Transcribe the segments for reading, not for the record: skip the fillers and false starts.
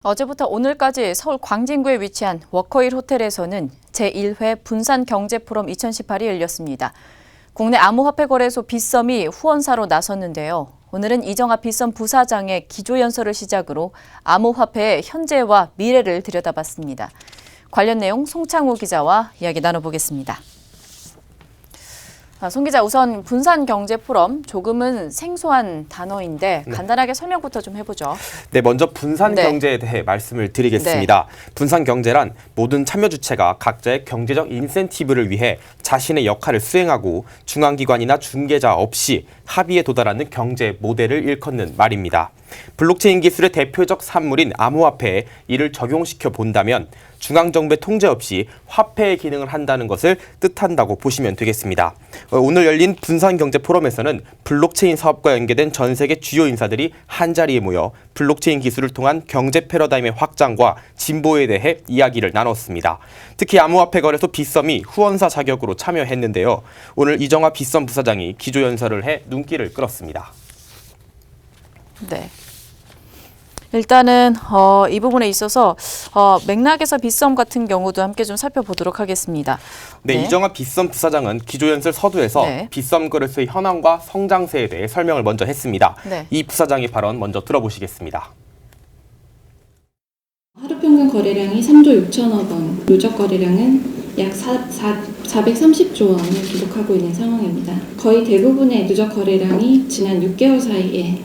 어제부터 오늘까지 서울 광진구에 위치한 워커힐 호텔에서는 제1회 분산경제포럼 2018이 열렸습니다. 국내 암호화폐 거래소 빗썸이 후원사로 나섰는데요. 오늘은 이정아 빗썸 부사장의 기조연설을 시작으로 암호화폐의 현재와 미래를 들여다봤습니다. 관련 내용 송창호 기자와 이야기 나눠보겠습니다. 송 기자, 우선 분산경제포럼, 조금은 생소한 단어인데 간단하게 설명부터 좀 해보죠. 네, 먼저 분산경제에 대해 말씀을 드리겠습니다. 분산경제란 모든 참여 주체가 각자의 경제적 인센티브를 위해 자신의 역할을 수행하고 중앙기관이나 중개자 없이 합의에 도달하는 경제 모델을 일컫는 말입니다. 블록체인 기술의 대표적 산물인 암호화폐에 이를 적용시켜 본다면 중앙정부의 통제 없이 화폐의 기능을 한다는 것을 뜻한다고 보시면 되겠습니다. 오늘 열린 분산경제 포럼에서는 블록체인 사업과 연계된 전 세계 주요 인사들이 한자리에 모여 블록체인 기술을 통한 경제 패러다임의 확장과 진보에 대해 이야기를 나눴습니다. 특히 암호화폐 거래소 빗썸이 후원사 자격으로 참여했는데요. 오늘 이정아 빗썸 부사장이 기조연설을 해 눈길을 끌었습니다. 네. 일단은 이 부분에 있어서 맥락에서 빗썸 같은 경우도 함께 좀 살펴보도록 하겠습니다. 네, 이정아 빗썸 부사장은 기조연설 서두에서 빗썸 거래소의 현황과 성장세에 대해 설명을 먼저 했습니다. 이 부사장의 발언 먼저 들어보시겠습니다. 하루 평균 거래량이 3조 6천억 원, 누적 거래량은 약 430조 원을 기록하고 있는 상황입니다. 거의 대부분의 누적 거래량이 지난 6개월 사이에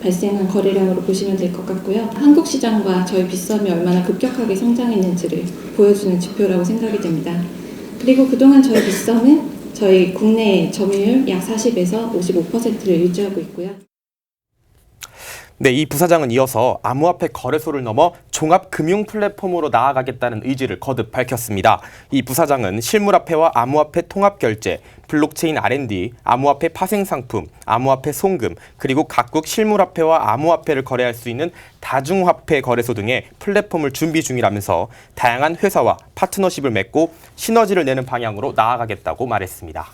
발생한 거래량으로 보시면 될 것 같고요. 한국 시장과 저희 빗썸이 얼마나 급격하게 성장했는지를 보여주는 지표라고 생각이 됩니다. 그리고 그동안 저희 빗썸은 저희 국내 점유율 약 40에서 55%를 유지하고 있고요. 네, 이 부사장은 이어서 암호화폐 거래소를 넘어 종합금융 플랫폼으로 나아가겠다는 의지를 거듭 밝혔습니다. 이 부사장은 실물화폐와 암호화폐 통합결제, 블록체인 R&D, 암호화폐 파생상품, 암호화폐 송금, 그리고 각국 실물화폐와 암호화폐를 거래할 수 있는 다중화폐 거래소 등의 플랫폼을 준비 중이라면서 다양한 회사와 파트너십을 맺고 시너지를 내는 방향으로 나아가겠다고 말했습니다.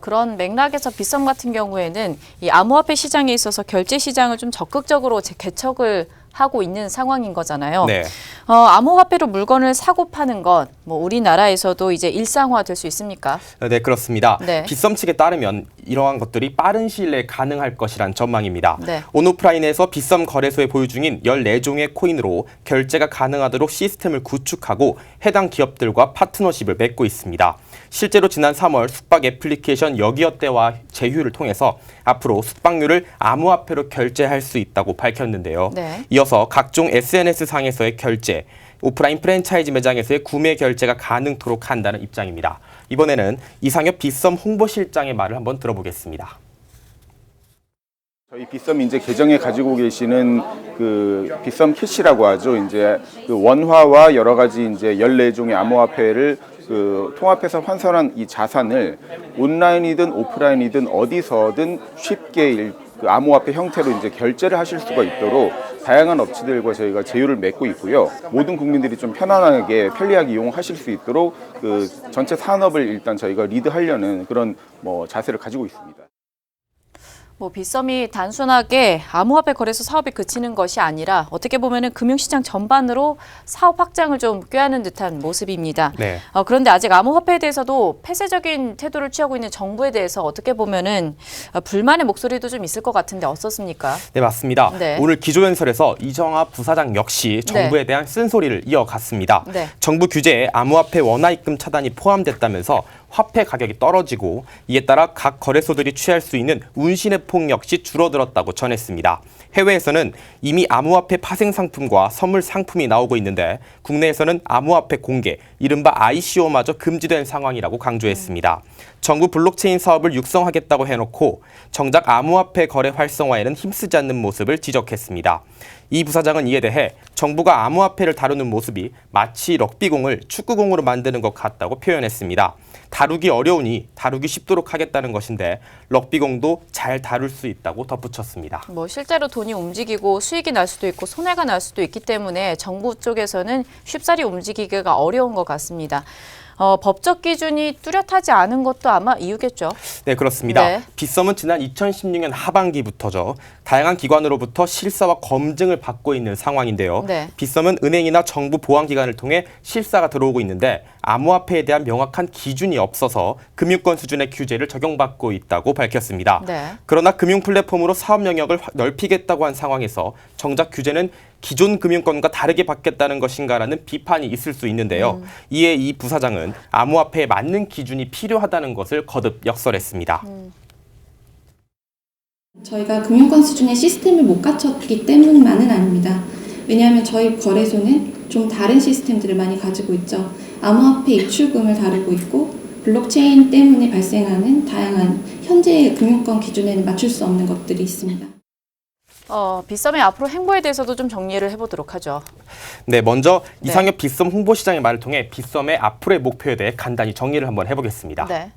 그런 맥락에서 빗썸 같은 경우에는 이 암호화폐 시장에 있어서 결제 시장을 좀 적극적으로 개척을 하고 있는 상황인 거잖아요. 네. 암호화폐로 물건을 사고 파는 것, 우리나라에서도 이제 일상화될 수 있습니까? 네, 그렇습니다. 네. 빗썸 측에 따르면 이러한 것들이 빠른 시일 내에 가능할 것이란 전망입니다. 온오프라인에서 빗썸 거래소에 보유 중인 14종의 코인으로 결제가 가능하도록 시스템을 구축하고 해당 기업들과 파트너십을 맺고 있습니다. 실제로 지난 3월 숙박 애플리케이션 여기어때와 제휴를 통해서 앞으로 숙박료를 암호화폐로 결제할 수 있다고 밝혔는데요. 이어서 각종 SNS상에서의 결제, 오프라인 프랜차이즈 매장에서의 구매 결제가 가능토록 한다는 입장입니다. 이번에는 이상엽 빗썸 홍보실장의 말을 한번 들어보겠습니다. 저희 빗썸이 이제 계정에 가지고 계시는 그 빗썸 캐시라고 하죠. 이제 그 원화와 여러 가지 이제 14종의 암호화폐를 그 통합해서 환산한 이 자산을 온라인이든 오프라인이든 어디서든 쉽게 그 암호화폐 형태로 이제 결제를 하실 수가 있도록 다양한 업체들과 저희가 제휴를 맺고 있고요. 모든 국민들이 좀 편안하게 편리하게 이용하실 수 있도록 그 전체 산업을 일단 저희가 리드하려는 그런 자세를 가지고 있습니다. 빗썸이 단순하게 암호화폐 거래소 사업에 그치는 것이 아니라 어떻게 보면은 금융시장 전반으로 사업 확장을 좀 꾀하는 듯한 모습입니다. 그런데 아직 암호화폐에 대해서도 폐쇄적인 태도를 취하고 있는 정부에 대해서 어떻게 보면은 불만의 목소리도 좀 있을 것 같은데 어떻습니까? 네, 맞습니다. 오늘 기조연설에서 이정아 부사장 역시 정부에 대한 쓴소리를 이어갔습니다. 정부 규제에 암호화폐 원화입금 차단이 포함됐다면서 화폐 가격이 떨어지고 이에 따라 각 거래소들이 취할 수 있는 운신의 폭 역시 줄어들었다고 전했습니다. 해외에서는 이미 암호화폐 파생 상품과 선물 상품이 나오고 있는데 국내에서는 암호화폐 공개, 이른바 ICO마저 금지된 상황이라고 강조했습니다. 정부 블록체인 사업을 육성하겠다고 해놓고 정작 암호화폐 거래 활성화에는 힘쓰지 않는 모습을 지적했습니다. 이 부사장은 이에 대해 정부가 암호화폐를 다루는 모습이 마치 럭비공을 축구공으로 만드는 것 같다고 표현했습니다. 다루기 어려우니 다루기 쉽도록 하겠다는 것인데 럭비공도 잘 다룰 수 있다고 덧붙였습니다. 실제로 돈이 움직이고 수익이 날 수도 있고 손해가 날 수도 있기 때문에 정부 쪽에서는 쉽사리 움직이기가 어려운 것 같습니다. 법적 기준이 뚜렷하지 않은 것도 아마 이유겠죠. 네, 그렇습니다. 네. 빗썸은 지난 2016년 하반기부터죠. 다양한 기관으로부터 실사와 검증을 받고 있는 상황인데요. 네. 빗썸은 은행이나 정부 보안기관을 통해 실사가 들어오고 있는데 암호화폐에 대한 명확한 기준이 없어서 금융권 수준의 규제를 적용받고 있다고 밝혔습니다. 네. 그러나 금융 플랫폼으로 사업 영역을 넓히겠다고 한 상황에서 정작 규제는 기존 금융권과 다르게 받겠다는 것인가라는 비판이 있을 수 있는데요. 이에 이 부사장은 암호화폐에 맞는 기준이 필요하다는 것을 거듭 역설했습니다. 저희가 금융권 수준의 시스템을 못 갖췄기 때문만은 아닙니다. 왜냐하면 저희 거래소는 좀 다른 시스템들을 많이 가지고 있죠. 암호화폐 입출금을 다루고 있고 블록체인 때문에 발생하는 다양한 현재의 금융권 기준에는 맞출 수 없는 것들이 있습니다. 빗썸의 앞으로 행보에 대해서도 좀 정리를 해보도록 하죠. 네, 먼저 이상엽 빗썸 홍보시장의 말을 통해 빗썸의 앞으로의 목표에 대해 간단히 정리를 한번 해보겠습니다. 네.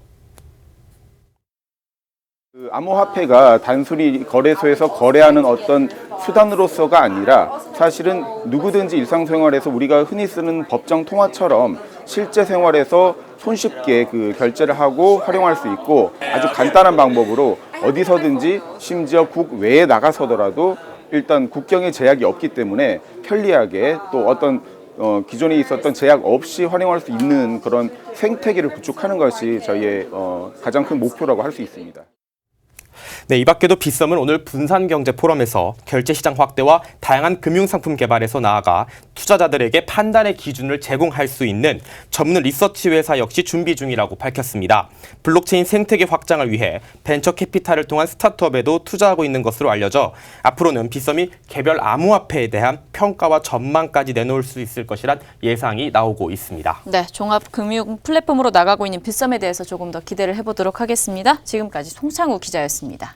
그 암호화폐가 단순히 거래소에서 거래하는 어떤 수단으로서가 아니라 사실은 누구든지 일상생활에서 우리가 흔히 쓰는 법정 통화처럼 실제 생활에서 손쉽게 그 결제를 하고 활용할 수 있고 아주 간단한 방법으로 어디서든지 심지어 국외에 나가서더라도 일단 국경에 제약이 없기 때문에 편리하게 또 어떤 기존에 있었던 제약 없이 활용할 수 있는 그런 생태계를 구축하는 것이 저희의 가장 큰 목표라고 할 수 있습니다. 네, 이 밖에도 빗썸은 오늘 분산경제 포럼에서 결제시장 확대와 다양한 금융상품 개발에서 나아가 투자자들에게 판단의 기준을 제공할 수 있는 전문 리서치 회사 역시 준비 중이라고 밝혔습니다. 블록체인 생태계 확장을 위해 벤처 캐피탈을 통한 스타트업에도 투자하고 있는 것으로 알려져 앞으로는 빗썸이 개별 암호화폐에 대한 평가와 전망까지 내놓을 수 있을 것이란 예상이 나오고 있습니다. 네, 종합금융 플랫폼으로 나가고 있는 빗썸에 대해서 조금 더 기대를 해보도록 하겠습니다. 지금까지 송창우 기자였습니다.